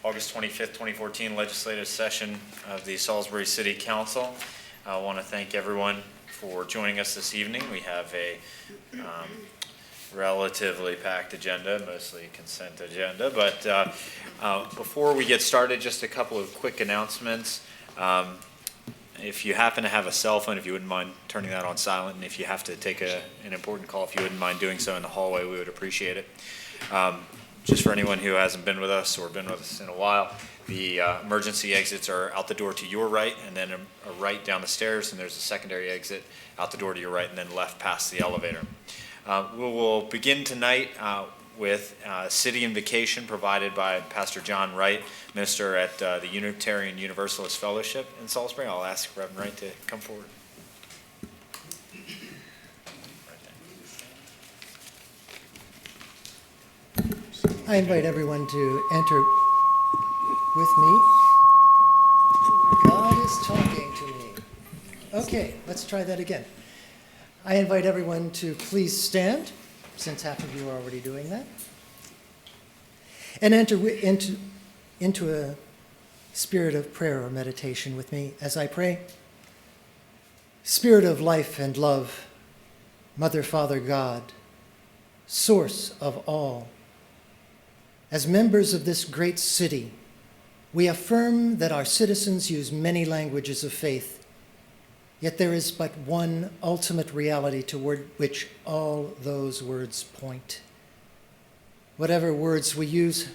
August 25th, 2014 legislative session of the Salisbury City Council. I want to thank everyone for joining us this evening. We have a relatively packed agenda, mostly consent agenda, but before we get started, just a couple of quick announcements. If you happen to have a cell phone, if you wouldn't mind turning that on silent, and if you have to take an important call, if you wouldn't mind doing so in the hallway, we would appreciate it. Just for anyone who hasn't been with us or been with us in a while, the emergency exits are out the door to your right, and then a right down the stairs, and there's a secondary exit out the door to your right, and then left past the elevator. We will begin tonight with City Invocation provided by Pastor John Wright, minister at the Unitarian Universalist Fellowship in Salisbury. I'll ask Reverend Wright to come forward. I invite everyone to enter with me. God is talking to me. Okay, let's try that again. I invite everyone to please stand, since half of you are already doing that, and enter into a spirit of prayer or meditation with me as I pray. Spirit of life and love, Mother, Father, God, source of all, as members of this great city, we affirm that our citizens use many languages of faith, yet there is but one ultimate reality toward which all those words point. Whatever words we use,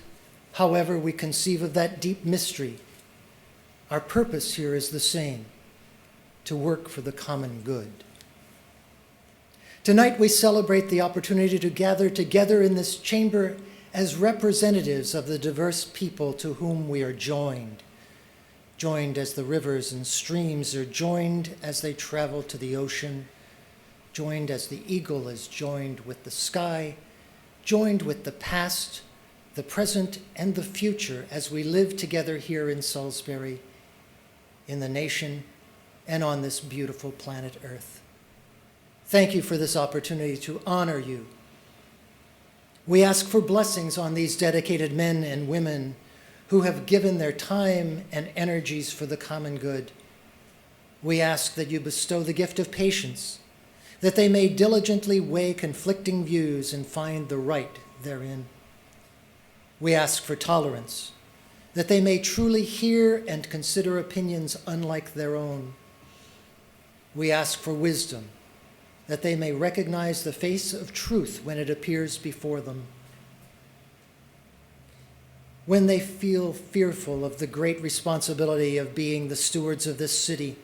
however we conceive of that deep mystery, our purpose here is the same: to work for the common good. Tonight we celebrate the opportunity to gather together in this chamber as representatives of the diverse people to whom we are joined as the rivers and streams are joined as they travel to the ocean, joined as the eagle is joined with the sky, joined with the past, the present, and the future as we live together here in Salisbury, in the nation, and on this beautiful planet Earth. Thank you for this opportunity to honor you. We ask for blessings on these dedicated men and women who have given their time and energies for the common good. We ask that you bestow the gift of patience, that they may diligently weigh conflicting views and find the right therein. We ask for tolerance, that they may truly hear and consider opinions unlike their own. We ask for wisdom, that they may recognize the face of truth when it appears before them. When they feel fearful of the great responsibility of being the stewards of this city,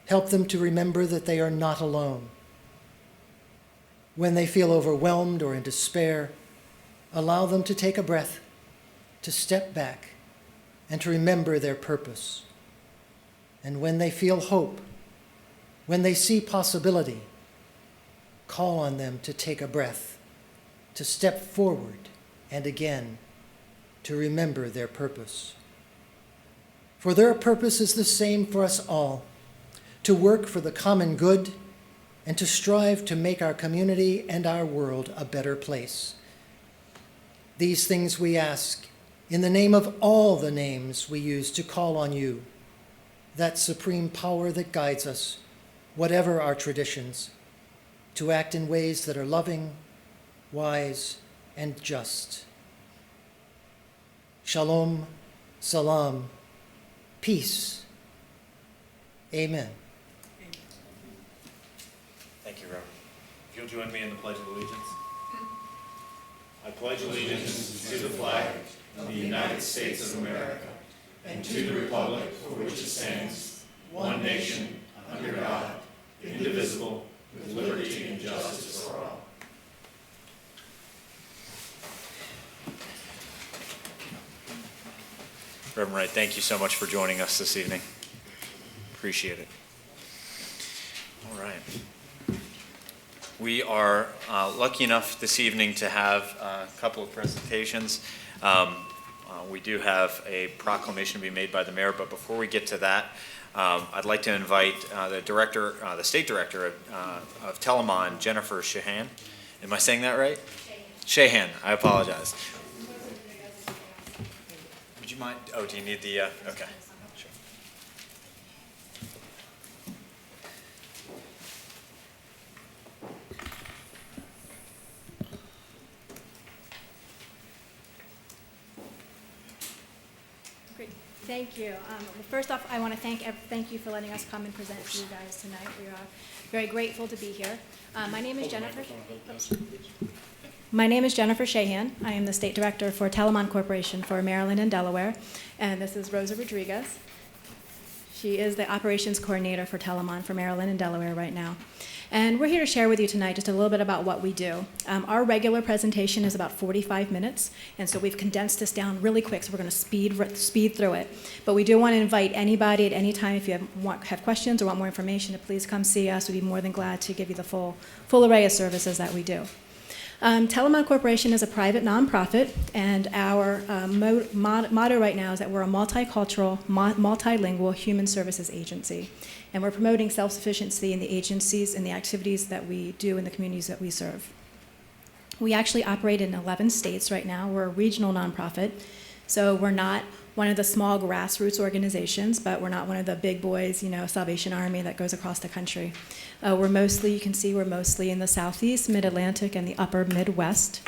help them to remember that they are not alone. When they feel overwhelmed or in despair, allow them to take a breath, to step back, and to remember their purpose. And when they feel hope, when they see possibility, call on them to take a breath, to step forward, and again, to remember their purpose. For their purpose is the same for us all: to work for the common good and to strive to make our community and our world a better place. These things we ask in the name of all the names we use to call on you, that supreme power that guides us, whatever our traditions, to act in ways that are loving, wise, and just. Shalom, salam, peace. Amen. Thank you, Reverend. If you'll join me in the Pledge of Allegiance. I pledge allegiance to the flag of the United States of America and to the republic for which it stands, one nation, under God, indivisible, with liberty and justice for all. Reverend Wright, thank you so much for joining us this evening. Appreciate it. All right. We are lucky enough this evening to have a couple of presentations. We do have a proclamation to be made by the mayor, but before we get to that, I'd like to invite the state director of Telamon, Jennifer Shahan. Am I saying that right? Shahan. I apologize. Would you mind, do you need the, okay. Sure. Great. Thank you. Well, first off, I want to thank you for letting us come and present to you guys tonight. We are very grateful to be here. My name is Jennifer. My name is Jennifer Shahan. I am the State Director for Telamon Corporation for Maryland and Delaware, and this is Rosa Rodriguez. She is the Operations Coordinator for Telamon for Maryland and Delaware right now. And we're here to share with you tonight just a little bit about what we do. Our regular presentation is about 45 minutes, and so we've condensed this down really quick, so we're going to speed through it. But we do want to invite anybody at any time, if you have questions or want more information, to please come see us. We'd be more than glad to give you the full array of services that we do. Telamon Corporation is a private nonprofit, and our motto right now is that we're a multicultural, multilingual human services agency. And we're promoting self-sufficiency in the agencies and the activities that we do in the communities that we serve. We actually operate in 11 states right now. We're a regional nonprofit, so we're not one of the small grassroots organizations, but we're not one of the big boys, Salvation Army that goes across the country. We're mostly in the Southeast, Mid-Atlantic, and the upper Midwest.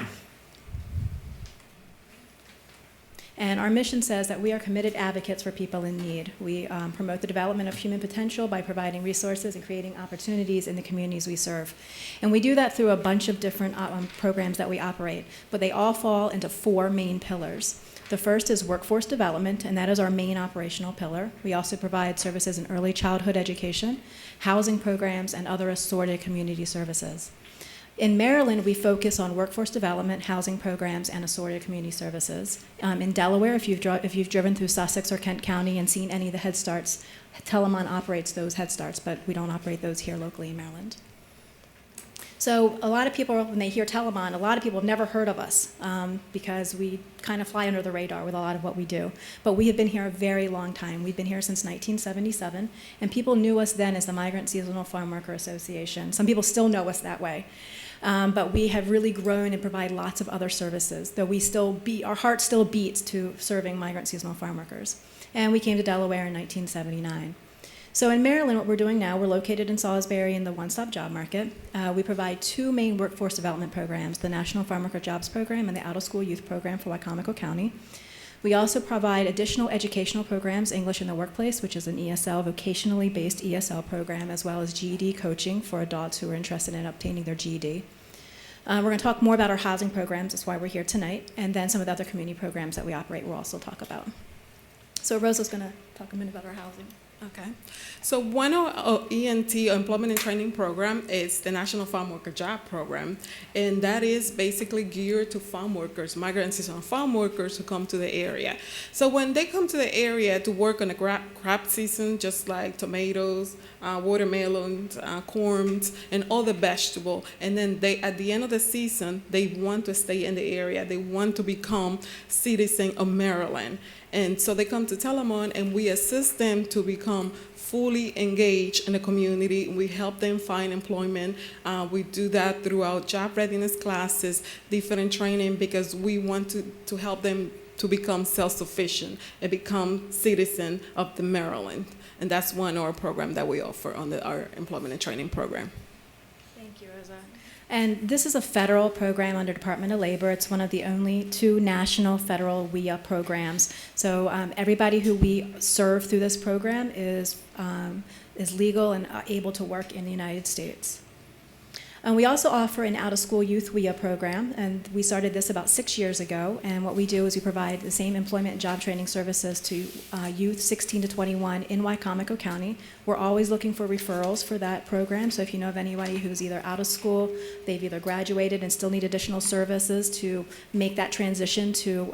And our mission says that we are committed advocates for people in need. We promote the development of human potential by providing resources and creating opportunities in the communities we serve. And we do that through a bunch of different programs that we operate, but they all fall into 4 main pillars. The first is workforce development, and that is our main operational pillar. We also provide services in early childhood education, housing programs, and other assorted community services. In Maryland, we focus on workforce development, housing programs, and assorted community services. In Delaware, if you've driven through Sussex or Kent County and seen any of the Head Starts, Telamon operates those Head Starts, but we don't operate those here locally in Maryland. So a lot of people, when they hear Telamon, a lot of people have never heard of us because we kind of fly under the radar with a lot of what we do. But we have been here a very long time. We've been here since 1977, and people knew us then as the Migrant Seasonal Farm Worker Association. Some people still know us that way. But we have really grown and provide lots of other services, though our heart still beats to serving migrant seasonal farm workers. And we came to Delaware in 1979. So in Maryland, what we're doing now, we're located in Salisbury in the one-stop job market. We provide 2 main workforce development programs, the National Farm Worker Jobs Program and the Out-of-School Youth Program for Wycomico County. We also provide additional educational programs, English in the Workplace, which is an ESL, vocationally based ESL program, as well as GED coaching for adults who are interested in obtaining their GED. We're going to talk more about our housing programs, that's why we're here tonight, and then some of the other community programs that we operate we'll also talk about. So Rosa's going to talk a minute about our housing. Okay. So one of our ENT, Employment and Training Program, is the National Farm Worker Job Program, and that is basically geared to farm workers, migrant seasonal farm workers who come to the area. So when they come to the area to work on the crop season, just like tomatoes, watermelons, corns, and all the vegetable, and then at the end of the season, they want to stay in the area. They want to become citizens of Maryland. And so they come to Telamon, and we assist them to become fully engaged in the community. We help them find employment. We do that throughout job readiness classes, different training, because we want to help them to become self-sufficient and become citizen of the Maryland. And that's one of our program that we offer on our employment and training program. Thank you, Rosa. And this is a federal program under Department of Labor. It's one of the only 2 national federal WIA programs. So everybody who we serve through this program is legal and able to work in the United States. And we also offer an out-of-school youth WIA program, and we started this about 6 years ago. And what we do is we provide the same employment and job training services to youth 16 to 21 in Wycomico County. We're always looking for referrals for that program, so if you know of anybody who's either out of school, they've either graduated and still need additional services to make that transition to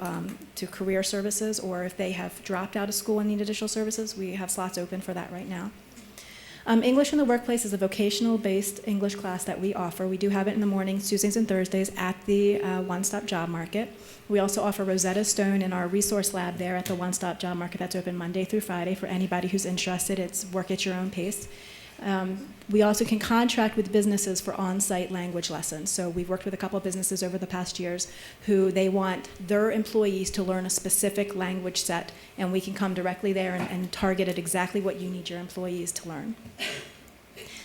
career services, or if they have dropped out of school and need additional services, we have slots open for that right now. English in the Workplace is a vocational-based English class that we offer. We do have it in the mornings, Tuesdays and Thursdays at the One-Stop Job Market. We also offer Rosetta Stone in our resource lab there at the One-Stop Job Market. That's open Monday through Friday for anybody who's interested. It's work at your own pace. We also can contract with businesses for on-site language lessons. So we've worked with a couple of businesses over the past years who they want their employees to learn a specific language set, and we can come directly there and target at exactly what you need your employees to learn.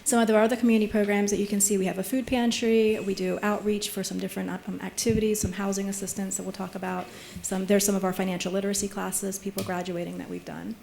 Some of the other community programs that you can see, we have a food pantry, we do outreach for some different activities, some housing assistance that we'll talk about. There's some of our financial literacy classes, people graduating that we've done.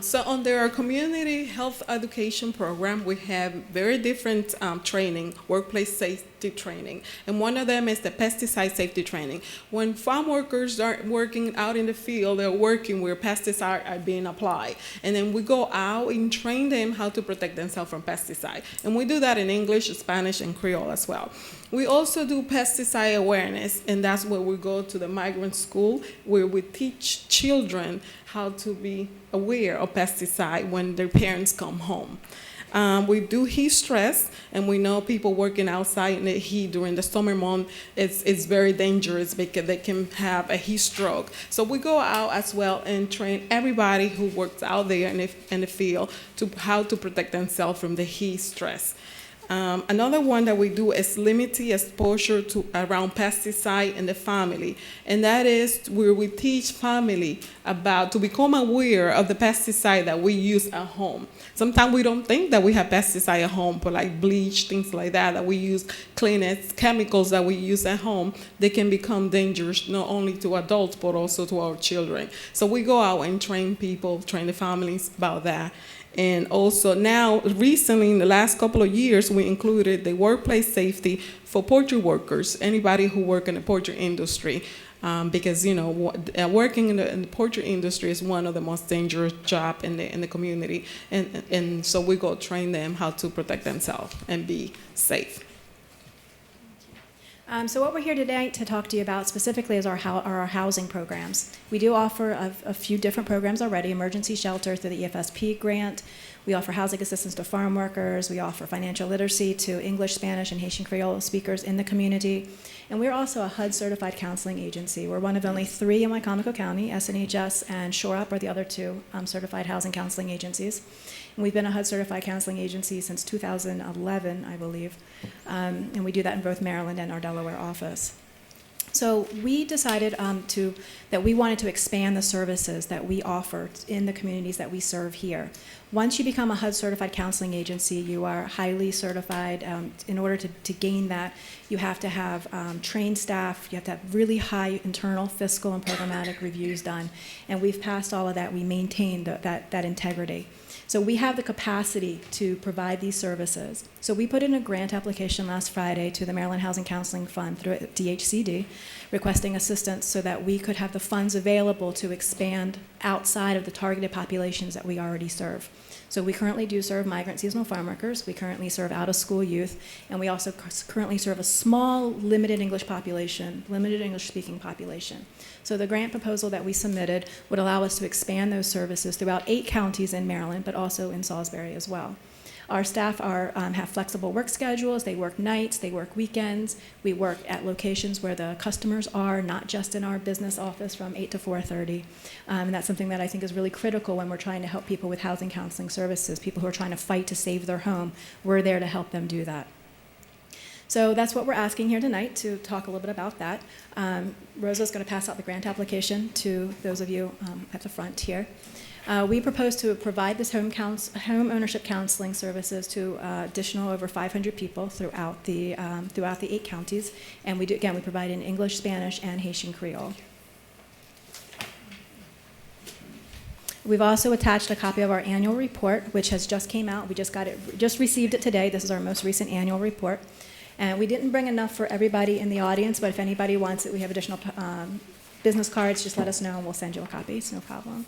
So under our community health education program, we have very different training, workplace safety training. And one of them is the pesticide safety training. When farm workers are working out in the field, they're working where pesticides are being applied. And then we go out and train them how to protect themselves from pesticide. And we do that in English, Spanish, and Creole as well. We also do pesticide awareness, and that's where we go to the migrant school, where we teach children how to be aware of pesticide when their parents come home. We do heat stress, and we know people working outside in the heat during the summer month is very dangerous because they can have a heat stroke. So we go out as well and train everybody who works out there in the field to how to protect themselves from the heat stress. Another one that we do is limited exposure to around pesticide in the family, and that is where we teach family about to become aware of the pesticide that we use at home. Sometimes we don't think that we have pesticide at home, but like bleach, things like that we use, Kleenex, chemicals that we use at home, they can become dangerous not only to adults but also to our children. So we go out and train people, train the families about that. And also now, recently, in the last couple of years, we included the workplace safety for poultry workers, anybody who work in the poultry industry, because working in the poultry industry is one of the most dangerous jobs in the community, and so we go train them how to protect themselves and be safe. So what we're here today to talk to you about specifically is our housing programs. We do offer a few different programs already: emergency shelter through the EFSP grant. We offer housing assistance to farm workers. We offer financial literacy to English, Spanish, and Haitian Creole speakers in the community. And we're also a HUD-certified counseling agency. We're one of only 3 in Wycomico County. SNHS and Shore Up are the other 2 certified housing counseling agencies. And we've been a HUD-certified counseling agency since 2011, I believe. And we do that in both Maryland and our Delaware office. So we decided that we wanted to expand the services that we offer in the communities that we serve here. Once you become a HUD-certified counseling agency, you are highly certified. In order to gain that, you have to have trained staff. You have to have really high internal, fiscal, and programmatic reviews done. And we've passed all of that. We maintain that integrity. So we have the capacity to provide these services. So we put in a grant application last Friday to the Maryland Housing Counseling Fund through DHCD, requesting assistance so that we could have the funds available to expand outside of the targeted populations that we already serve. So we currently do serve migrant seasonal farm workers, we currently serve out-of-school youth, and we also currently serve a small limited English population, limited English-speaking population. So the grant proposal that we submitted would allow us to expand those services throughout 8 counties in Maryland, but also in Salisbury as well. Our staff have flexible work schedules. They work nights, they work weekends. We work at locations where the customers are, not just in our business office from 8 to 4:30. And that's something that I think is really critical when we're trying to help people with housing counseling services, people who are trying to fight to save their home. We're there to help them do that. So that's what we're asking here tonight, to talk a little bit about that. Rosa's going to pass out the grant application to those of you at the front here. We propose to provide this home ownership counseling services to additional over 500 people throughout the 8 counties, and we provide in English, Spanish, and Haitian Creole. We've also attached a copy of our annual report, which has just came out. We just received it today. This is our most recent annual report, and we didn't bring enough for everybody in the audience, but if anybody wants it, we have additional business cards. Just let us know, and we'll send you a copy. It's no problem.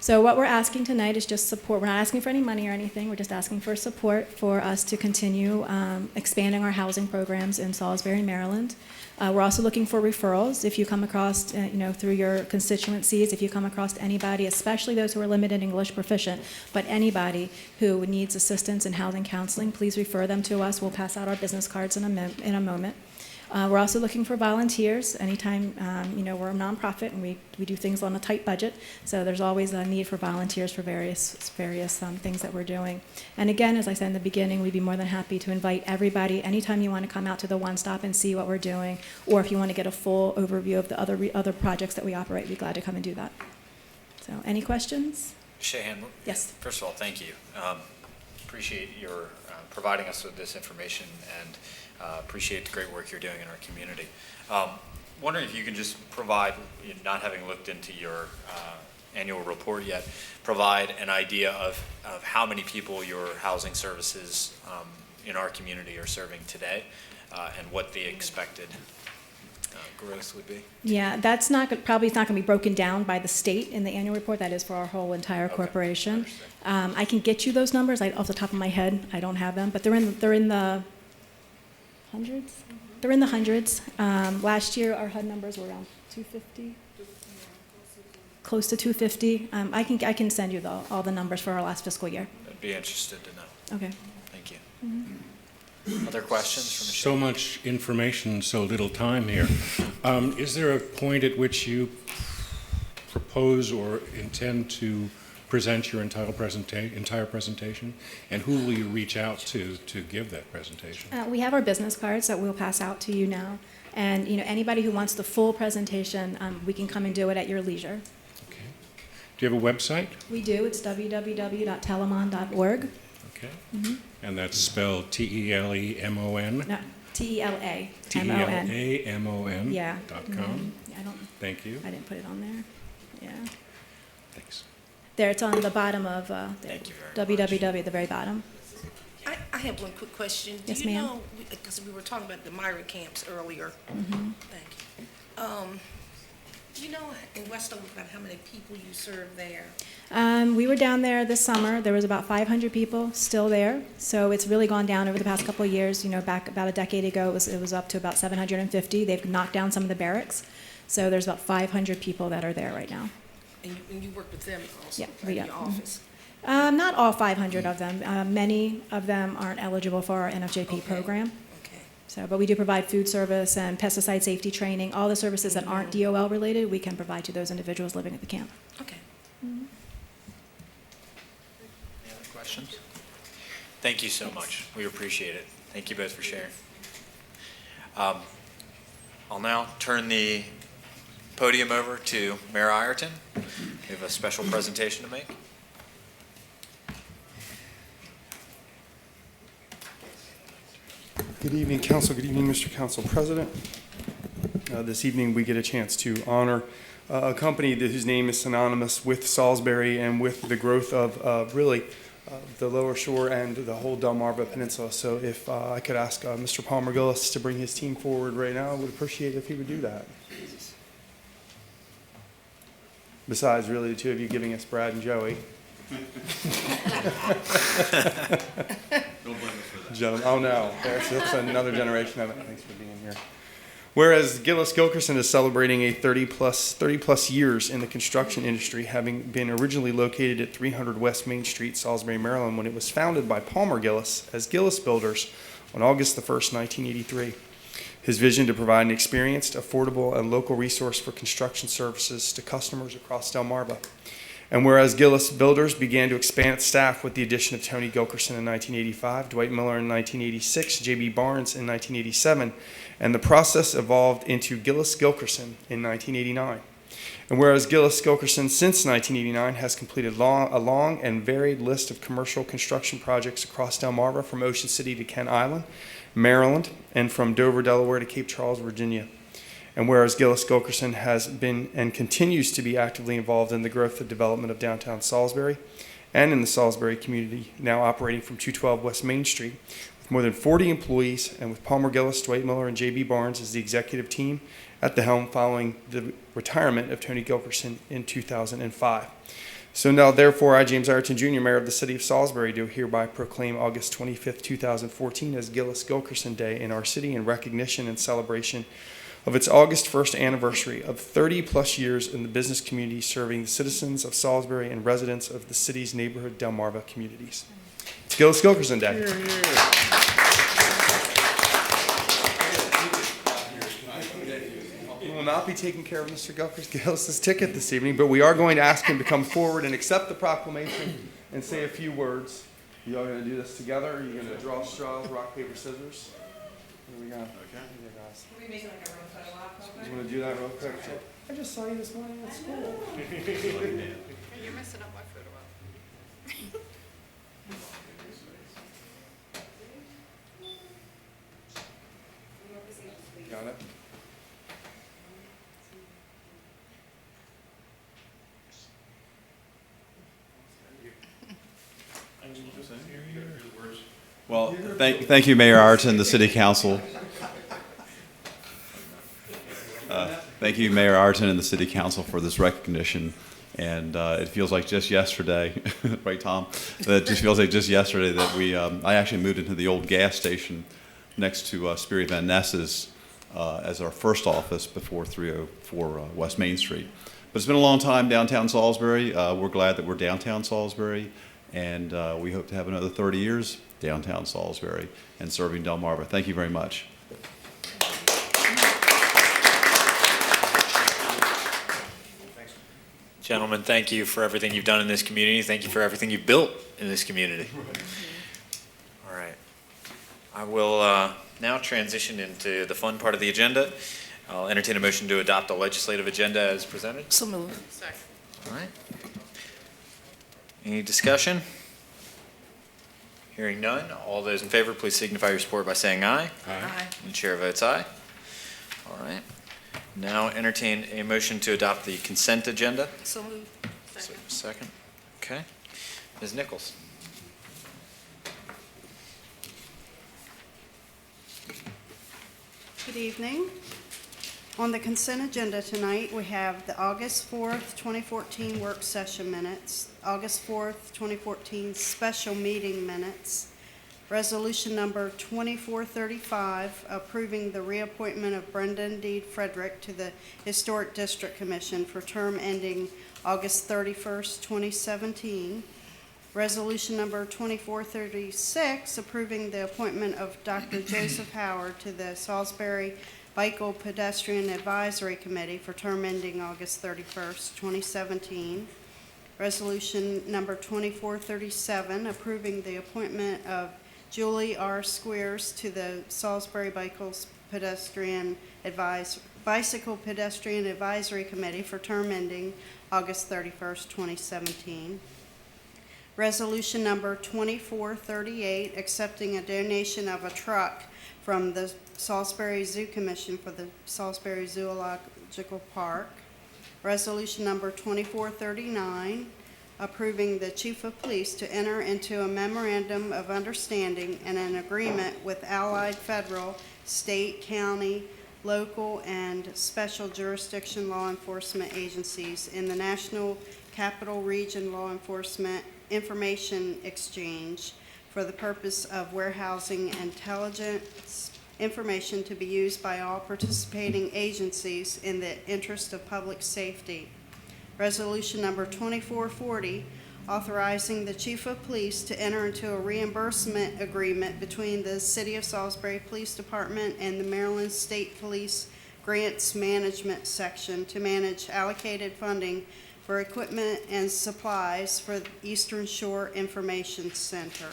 So what we're asking tonight is just support. We're not asking for any money or anything. We're just asking for support for us to continue expanding our housing programs in Salisbury, Maryland. We're also looking for referrals. If you come across, through your constituencies, if you come across anybody, especially those who are limited English proficient, but anybody who needs assistance in housing counseling, please refer them to us. We'll pass out our business cards in a moment. We're also looking for volunteers. Anytime, we're a nonprofit and we do things on a tight budget, so there's always a need for volunteers for various things that we're doing. And again, as I said in the beginning, we'd be more than happy to invite everybody. Anytime you want to come out to the One Stop and see what we're doing, or if you want to get a full overview of the other projects that we operate, we'd be glad to come and do that. So, any questions? Shahan, Yes. first of all, thank you. Appreciate your providing us with this information, and appreciate the great work you're doing in our community. Wondering if you can just provide, not having looked into your annual report yet, provide an idea of how many people your housing services in our community are serving today, and what the expected growth would be. Yeah, that's probably not going to be broken down by the state in the annual report. That is for our whole entire corporation. I can get you those numbers. Off the top of my head, I don't have them, but they're in the hundreds. They're in the hundreds. Last year, our HUD numbers were around 250, close to 250. I can send you all the numbers for our last fiscal year. I'd be interested to know. Okay. Thank you. Other questions from the So much information, so little time here. Is there a point at which you propose or intend to present your entire presentation? And who will you reach out to give that presentation? We have our business cards that we'll pass out to you now. And anybody who wants the full presentation, we can come and do it at your leisure. Okay. Do you have a website? We do. It's www.telemon.org. Okay. And that's spelled T-E-L-E-M-O-N? No, Telamon. Telamon. Yeah. .com. I don't. Thank you. I didn't put it on there. Yeah. Thanks. There, it's on the bottom of Thank you very much. www at the very bottom. I have one quick question. Yes, Do you ma'am. know, because we were talking about the migrant camps earlier. Thank you. Do you know in West Oak about how many people you serve there? We were down there this summer. There was about 500 people still there. So it's really gone down over the past couple of years. Back about a decade ago, it was up to about 750. They've knocked down some of the barracks. So there's about 500 people that are there right now. And you work with them also, Yeah, right, yeah, in your office? Not all 500 of them. Many of them aren't eligible for our NFJP Okay. program. Okay. So, but we do provide food service and pesticide safety training. All the services that aren't DOL related, we can provide to those individuals living at the camp. Okay. Any other questions? Thank you so much. We appreciate it. Thank you both for sharing. I'll now turn the podium over to Mayor Ireton. We have a special presentation to make. Good evening, Council. Good evening, Mr. Council President. This evening, we get a chance to honor a company whose name is synonymous with Salisbury and with the growth of really the Lower Shore and the whole Delmarva Peninsula. So if I could ask Mr. Palmer Gillis to bring his team forward right now, I would appreciate it if he would do that. Besides, really, the two of you giving us Brad and Joey. Gentlemen, oh no, that's another generation of it. Thanks for being here. Whereas Gillis Gilkerson is celebrating a 30 plus years in the construction industry, having been originally located at 300 West Main Street, Salisbury, Maryland, when it was founded by Palmer Gillis as Gillis Builders on August the 1st, 1983. His vision to provide an experienced, affordable, and local resource for construction services to customers across Delmarva. And whereas Gillis Builders began to expand its staff with the addition of Tony Gilkerson in 1985, Dwight Miller in 1986, J.B. Barnes in 1987, and the process evolved into Gillis Gilkerson in 1989. And whereas Gillis Gilkerson since 1989 has completed a long and varied list of commercial construction projects across Delmarva from Ocean City to Kent Island, Maryland, and from Dover, Delaware to Cape Charles, Virginia. And whereas Gillis Gilkerson has been and continues to be actively involved in the growth and development of downtown Salisbury and in the Salisbury community, now operating from 212 West Main Street, with more than 40 employees and with Palmer Gillis, Dwight Miller, and J.B. Barnes as the executive team at the helm following the retirement of Tony Gilkerson in 2005. So now, therefore, I, James Ireton, Jr., Mayor of the City of Salisbury, do hereby proclaim August 25th, 2014 as Gillis Gilkerson Day in our city in recognition and celebration of its August 1st anniversary of 30 plus years in the business community serving the citizens of Salisbury and residents of the city's neighborhood Delmarva communities. It's Gillis Gilkerson Day. not be taking care of Mr. Gillis's ticket this evening, but we are going to ask him to come forward and accept the proclamation and say a few words. You all going to do this together? Are you going to draw straws, rock, paper, scissors? Here we go. Okay. Here, guys. Can we make like a real photo op? You want to do that real quick? I just saw you this morning at school. You're messing up my photo op. Got it? Well, thank you, Mayor Ireton, the City Council. Thank you, Mayor Ireton and the City Council for this recognition. And it feels like just yesterday, right, Tom? It just feels like just yesterday that I actually moved into the old gas station next to Spirit Van Ness's as our first office before 304 West Main Street. But it's been a long time downtown Salisbury. We're glad that we're downtown Salisbury, and we hope to have another 30 years downtown Salisbury and serving Delmarva. Thank you very much. Gentlemen, thank you for everything you've done in this community. Thank you for everything you've built in this community. All right. I will now transition into the fun part of the agenda. I'll entertain a motion to adopt the legislative agenda as presented. So moved. Second. All right. Any discussion? Hearing none. All those in favor, please signify your support by saying aye. Aye. And the chair votes aye. All right. Now entertain a motion to adopt the consent agenda. So moved. Second. Second. Okay. Ms. Nichols. Good evening. On the consent agenda tonight, we have the August 4th, 2014 work session minutes, August 4th, 2014 special meeting minutes, resolution number 2435 approving the reappointment of Brendan D. Frederick to the Historic District Commission for term ending August 31st, 2017, resolution number 2436 approving the appointment of Dr. Joseph Howard to the Salisbury Bicycle Pedestrian Advisory Committee for term ending August 31st, 2017. Resolution number 2437, approving the appointment of Julie R. Squeers to the Salisbury Bicycle Pedestrian Advisory Committee for term ending August 31st, 2017. Resolution number 2438, accepting a donation of a truck from the Salisbury Zoo Commission for the Salisbury Zoological Park. Resolution number 2439, approving the Chief of Police to enter into a memorandum of understanding and an agreement with allied federal, state, county, local, and special jurisdiction law enforcement agencies in the National Capital Region Law Enforcement Information Exchange for the purpose of warehousing intelligence information to be used by all participating agencies in the interest of public safety. Resolution number 2440, authorizing the Chief of Police to enter into a reimbursement agreement between the City of Salisbury Police Department and the Maryland State Police Grants Management Section to manage allocated funding for equipment and supplies for the Eastern Shore Information Center.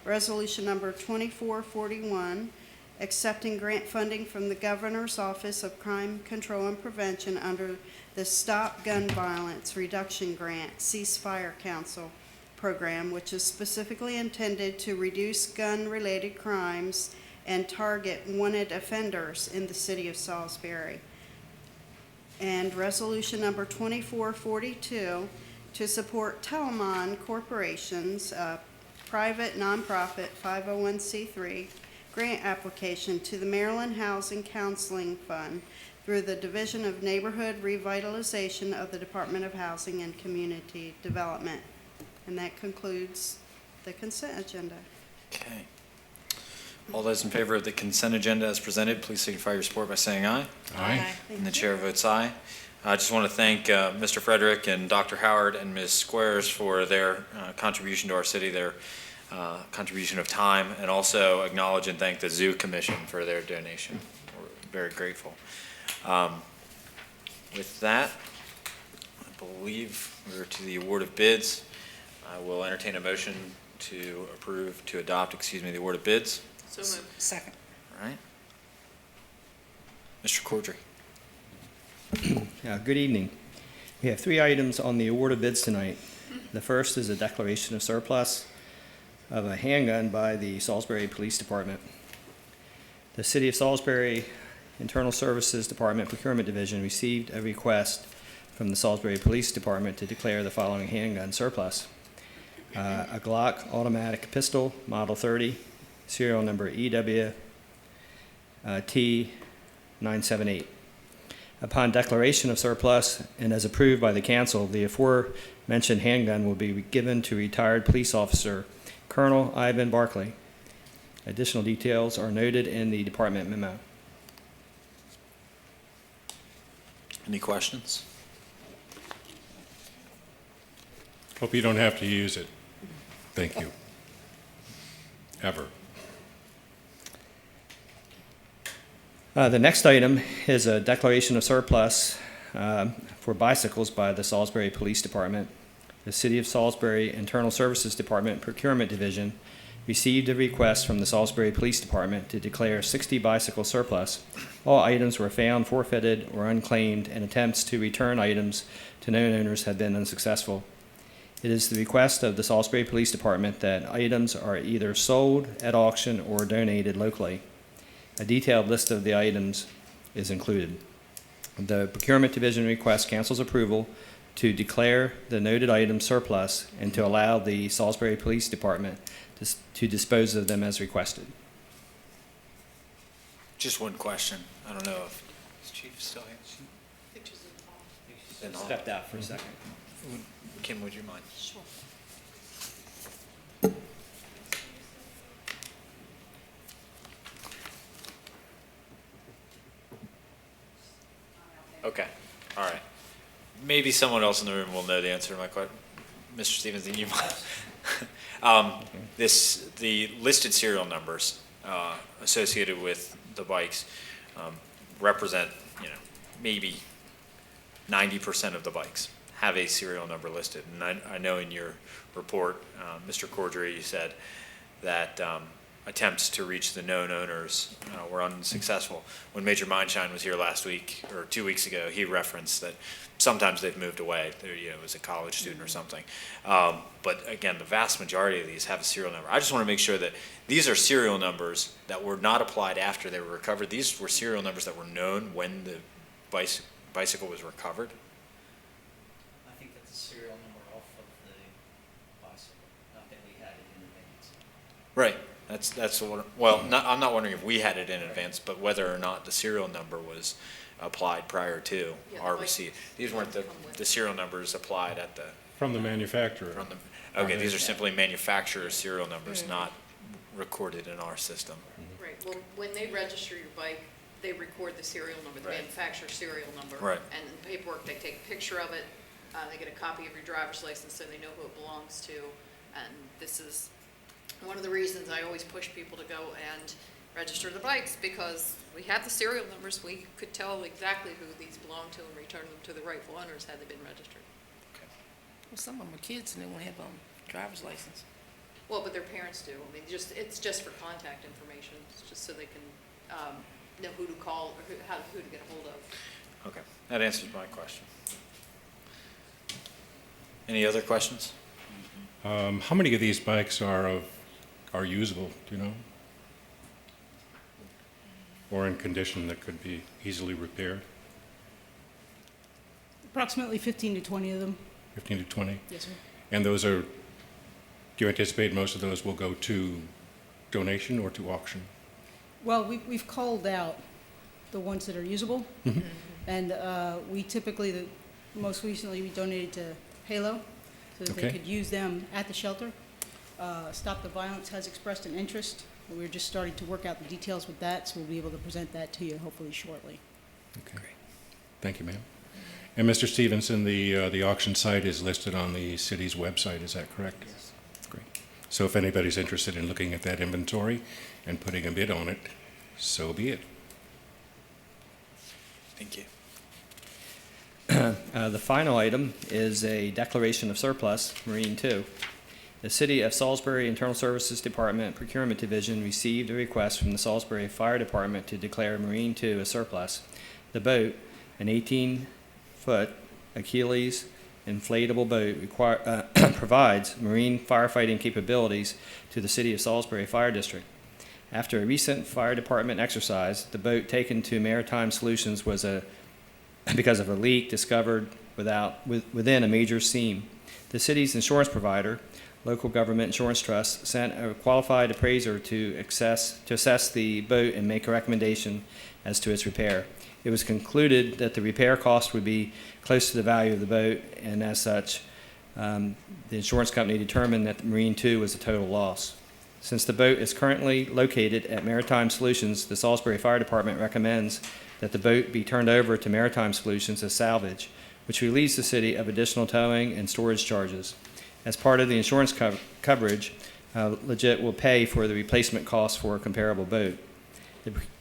Resolution number 2441, accepting grant funding from the Governor's Office of Crime Control and Prevention under the Stop Gun Violence Reduction Grant Ceasefire Council program, which is specifically intended to reduce gun-related crimes and target wanted offenders in the City of Salisbury. And resolution number 2442, to support Telemon Corporation's private nonprofit 501c3 grant application to the Maryland Housing Counseling Fund through the Division of Neighborhood Revitalization of the Department of Housing and Community Development. And that concludes the consent agenda. Okay. All those in favor of the consent agenda as presented, please signify your support by saying aye. Aye. And the chair votes aye. I just want to thank Mr. Frederick and Dr. Howard and Ms. Squares for their contribution to our city, their contribution of time, and also acknowledge and thank the Zoo Commission for their donation. We're very grateful. With that, I believe we're to the award of bids. I will entertain a motion to adopt, the award of bids. So moved. Second. All right. Mr. Cordray. Good evening. We have 3 items on the award of bids tonight. The first is a declaration of surplus of a handgun by the Salisbury Police Department. The City of Salisbury Internal Services Department Procurement Division received a request from the Salisbury Police Department to declare the following handgun surplus. A Glock automatic pistol, Model 30, serial number EW T978. Upon declaration of surplus and as approved by the council, the aforementioned handgun will be given to retired police officer Colonel Ivan Barkley. Additional details are noted in the department memo. Any questions? Hope you don't have to use it. Thank you. Ever. The next item is a declaration of surplus for bicycles by the Salisbury Police Department. The City of Salisbury Internal Services Department Procurement Division received a request from the Salisbury Police Department to declare 60 bicycles surplus. All items were found forfeited or unclaimed, and attempts to return items to known owners have been unsuccessful. It is the request of the Salisbury Police Department that items are either sold at auction or donated locally. A detailed list of the items is included. The Procurement Division requests council's approval to declare the noted items surplus and to allow the Salisbury Police Department to dispose of them as requested. Just one question. I don't know if is Chief still here. Then I'll- Stepped out for a second. Kim, would you mind? Sure. Okay, all right. Maybe someone else in the room will know the answer to my question. Mr. Stevenson, you might. The listed serial numbers associated with the bikes represent, maybe 90% of the bikes have a serial number listed. And I know in your report, Mr. Cordray, you said that attempts to reach the known owners were unsuccessful. When Major Mindshine was here last week, or 2 weeks ago, he referenced that sometimes they've moved away. It was a college student or something. But again, the vast majority of these have a serial number. I just want to make sure that these are serial numbers that were not applied after they were recovered. These were serial numbers that were known when the bicycle was recovered. I think that's a serial number off of the bicycle, not that we had it in advance. Right. That's what. Well, I'm not wondering if we had it in advance, but whether or not the serial number was applied prior to our receipt. These weren't the serial numbers applied at the. From the manufacturer. Okay, these are simply manufacturer's serial numbers, not recorded in our system. Right, well, when they register your bike, they record the serial number, the Right. manufacturer's serial number. Right. And in the paperwork, they take a picture of it, they get a copy of your driver's license, so they know who it belongs to. And this is one of the reasons I always push people to go and register the bikes, because we have the serial numbers, we could tell exactly who these belong to and return them to the rightful owners had they been registered. Well, some of them are kids and they won't have driver's license. Well, but their parents do. I mean, it's just for contact information. It's just so they can know who to call or who to get a hold of. Okay, that answers my question. Any other questions? How many of these bikes are usable, do you know? Or in condition that could be easily repaired? Approximately 15 to 20 of them. 15 to 20? Yes, sir. And those are, do you anticipate most of those will go to donation or to auction? Well, we've called out the ones that are usable, and we typically, most recently, we donated to Halo, so that they Okay. could use them at the shelter. Stop the Violence has expressed an interest. We're just starting to work out the details with that, so we'll be able to present that to you hopefully shortly. Okay. Thank you, ma'am. And Mr. Stevenson, the auction site is listed on the city's website, is that correct? Yes. Great. So if anybody's interested in looking at that inventory and putting a bid on it, so be it. Thank you. The final item is a declaration of surplus, Marine 2. The City of Salisbury Internal Services Department Procurement Division received a request from the Salisbury Fire Department to declare Marine 2 a surplus. The boat, an 18-foot Achilles inflatable boat, provides marine firefighting capabilities to the City of Salisbury Fire District. After a recent fire department exercise, the boat taken to Maritime Solutions was because of a leak discovered within a major seam. The city's insurance provider, Local Government Insurance Trust, sent a qualified appraiser to assess the boat and make a recommendation as to its repair. It was concluded that the repair cost would be close to the value of the boat, and as such, the insurance company determined that the Marine 2 was a total loss. Since the boat is currently located at Maritime Solutions, the Salisbury Fire Department recommends that the boat be turned over to Maritime Solutions as salvage, which relieves the city of additional towing and storage charges. As part of the insurance coverage, Legit will pay for the replacement costs for a comparable boat.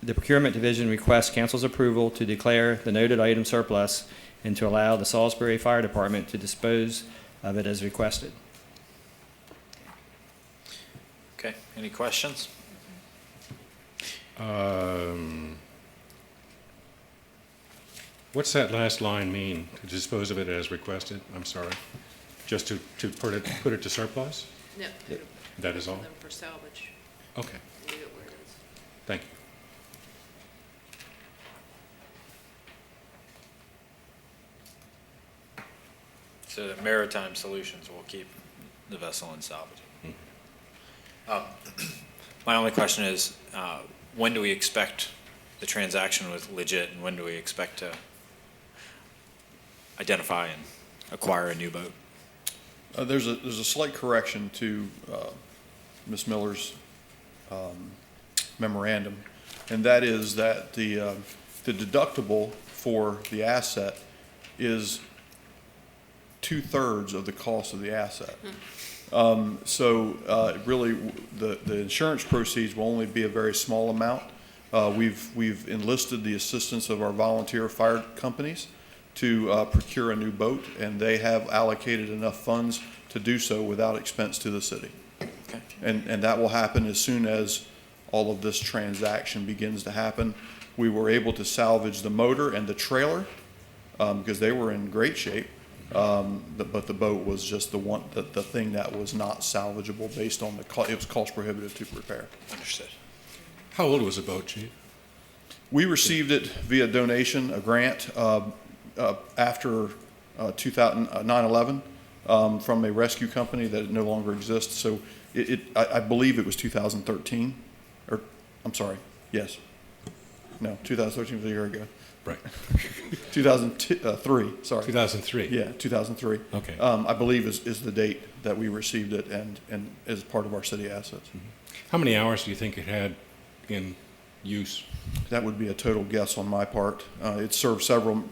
The Procurement Division requests council's approval to declare the noted item surplus and to allow the Salisbury Fire Department to dispose of it as requested. Okay, any questions? What's that last line mean, to dispose of it as requested? I'm sorry. Just to put it to surplus? No. That is all? Them for salvage. Okay, Leave it where it is. thank you. So the Maritime Solutions will keep the vessel in salvage. My only question is, when do we expect the transaction with Legit, and when do we expect to identify and acquire a new boat? There's a slight correction to Ms. Miller's memorandum, and that is that the deductible for the asset is 2/3 of the cost of the asset. Really, the insurance proceeds will only be a very small amount. We've enlisted the assistance of our volunteer fire companies to procure a new boat, and they have allocated enough funds to do so without expense to the city. Okay. And that will happen as soon as all of this transaction begins to happen. We were able to salvage the motor and the trailer because they were in great shape. But the boat was just the thing that was not salvageable based on it was cost prohibitive to repair. Understood. How old was the boat, Chief? We received it via donation, a grant, after 9/11 from a rescue company that no longer exists. So I believe it was 2013, or I'm sorry, yes. No, 2013 was a year ago. Right. 2003, sorry. 2003? Yeah, 2003. Okay. I believe is the date that we received it and is part of our city assets. Mm-hmm. How many hours do you think it had in use? That would be a total guess on my part. It served several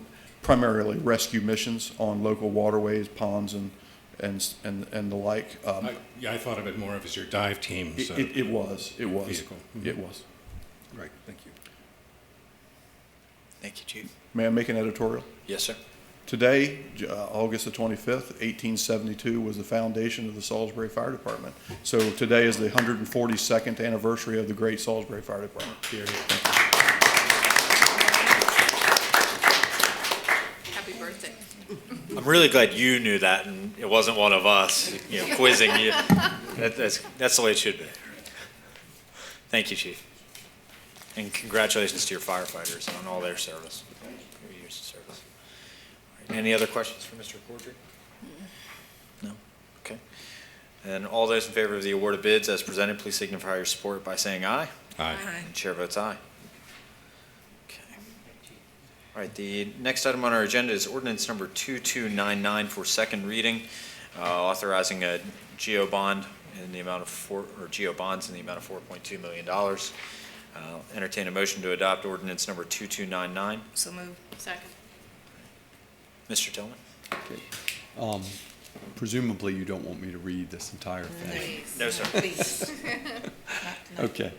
primarily rescue missions on local waterways, ponds, and the like. I thought of it more of as your dive team's It was. vehicle. Mm-hmm. It was. Right, thank you. Thank you, Chief. May I make an editorial? Yes, sir. Today, August the 25th, 1872, was the foundation of the Salisbury Fire Department. So today is the 142nd anniversary of the great Salisbury Fire Department. Here, here. Happy birthday. I'm really glad you knew that, and it wasn't one of us, quizzing you. That's the way it should be. Thank you, Chief. And congratulations to your firefighters on all their service, 3 years of service. All right, any other questions for Mr. Cordry? No? Okay. And all those in favor of the award of bids as presented, please signify your support by saying aye. Aye. And chair votes aye. Okay. All right, the next item on our agenda is ordinance number 2299 for second reading, authorizing a GO bond in the amount of GO bonds in the amount of $4.2 million. Entertain a motion to adopt ordinance number 2299. So move. Second. Mr. Tillman? Okay. Presumably you don't want me to read this entire thing. Please. No, sir. Please. Okay.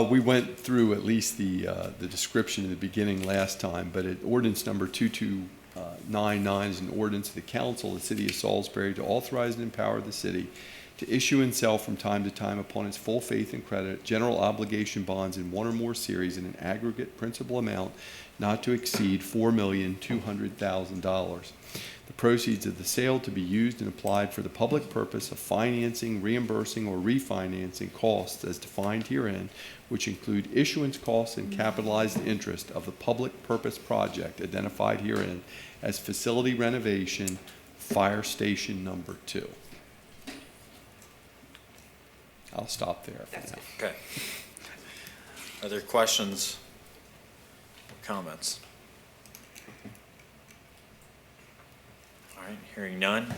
We went through at least the description in the beginning last time, but ordinance number 2299 99 is an ordinance of the council of the city of Salisbury to authorize and empower the city to issue and sell from time to time upon its full faith and credit general obligation bonds in one or more series in an aggregate principal amount not to exceed $4,200,000. The proceeds of the sale to be used and applied for the public purpose of financing, reimbursing, or refinancing costs as defined herein, which include issuance costs and capitalized interest of the public purpose project identified herein as facility renovation, Fire Station Number 2. I'll stop there for now. Okay. Other questions or comments? All right, hearing none.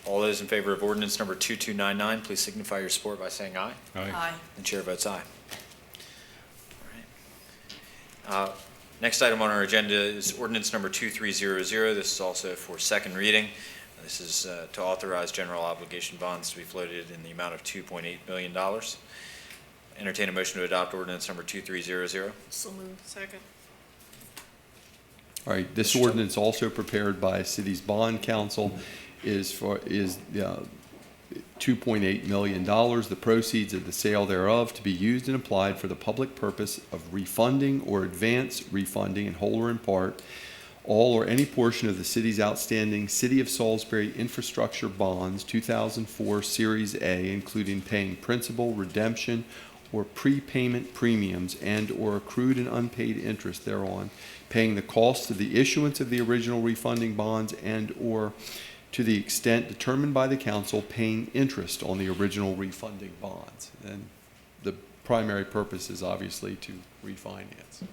All those in favor of ordinance number 2299, please signify your support by saying aye. Aye. The chair votes aye. All right. Next item on our agenda is ordinance number 2300. This is also for second reading. This is to authorize general obligation bonds to be floated in the amount of $2.8 million. Entertain a motion to adopt ordinance number 2300. So moved. Second. All right, this ordinance also prepared by city's bond council is $2.8 million. The proceeds of the sale thereof to be used and applied for the public purpose of refunding or advance refunding in whole or in part all or any portion of the city's outstanding City of Salisbury infrastructure bonds 2004 Series A, including paying principal, redemption, or prepayment premiums and or accrued and unpaid interest thereon, paying the cost of the issuance of the original refunding bonds and or to the extent determined by the council, paying interest on the original refunding bonds. And the primary purpose is obviously to refinance.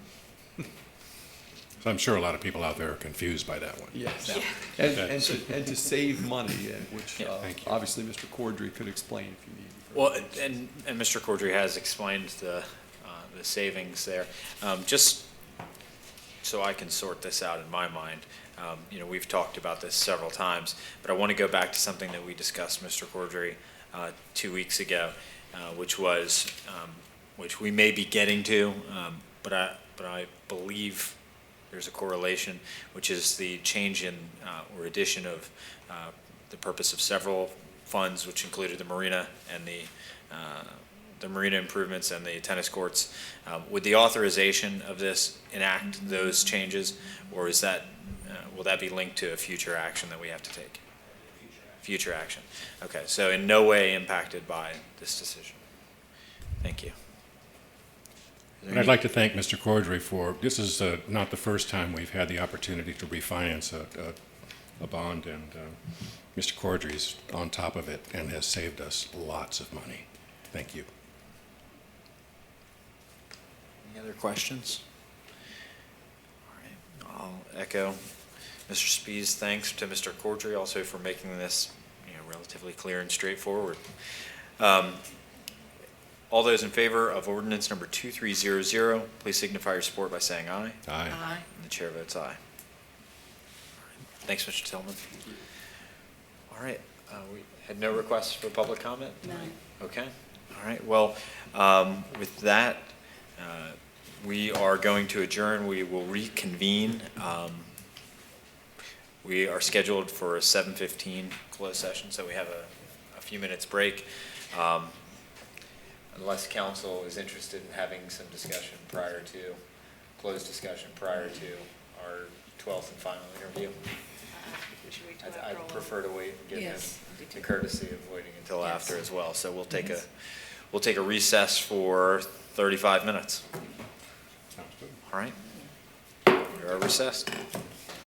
So I'm sure a lot of people out there are confused by that one. Yes. Yeah. And to save money, which Thank you. obviously Mr. Cordry could explain if you need. Well, and Mr. Cordry has explained the savings there. Just so I can sort this out in my mind, we've talked about this several times, but I want to go back to something that we discussed, Mr. Cordry, 2 weeks ago, which we may be getting to, but I believe there's a correlation, which is the change in or addition of the purpose of several funds, which included the marina and the marina improvements and the tennis courts. Would the authorization of this enact those changes, or is that will that be linked to a future action that we have to take? Future action. Okay, so in no way impacted by this decision. Thank you. And I'd like to thank Mr. Cordry for, this is not the first time we've had the opportunity to refinance a bond, and Mr. Cordry's on top of it and has saved us lots of money. Thank you. Any other questions? All right, I'll echo Mr. Spee's thanks to Mr. Cordry also for making this relatively clear and straightforward. All those in favor of ordinance number 2300, please signify your support by saying aye. Aye. Aye. And the chair votes aye. Thanks, Mr. Tillman. All right, we had no requests for public comment? No. Okay, all right, well, with that, we are going to adjourn. We will reconvene. We are scheduled for a 7:15 closed session, so we have a few minutes break. Unless council is interested in having some discussion closed discussion prior to our 12th and final interview. I'd prefer to wait and give him the courtesy of waiting until after as well. So we'll take a recess for 35 minutes. Sounds good. All right. We are recessed.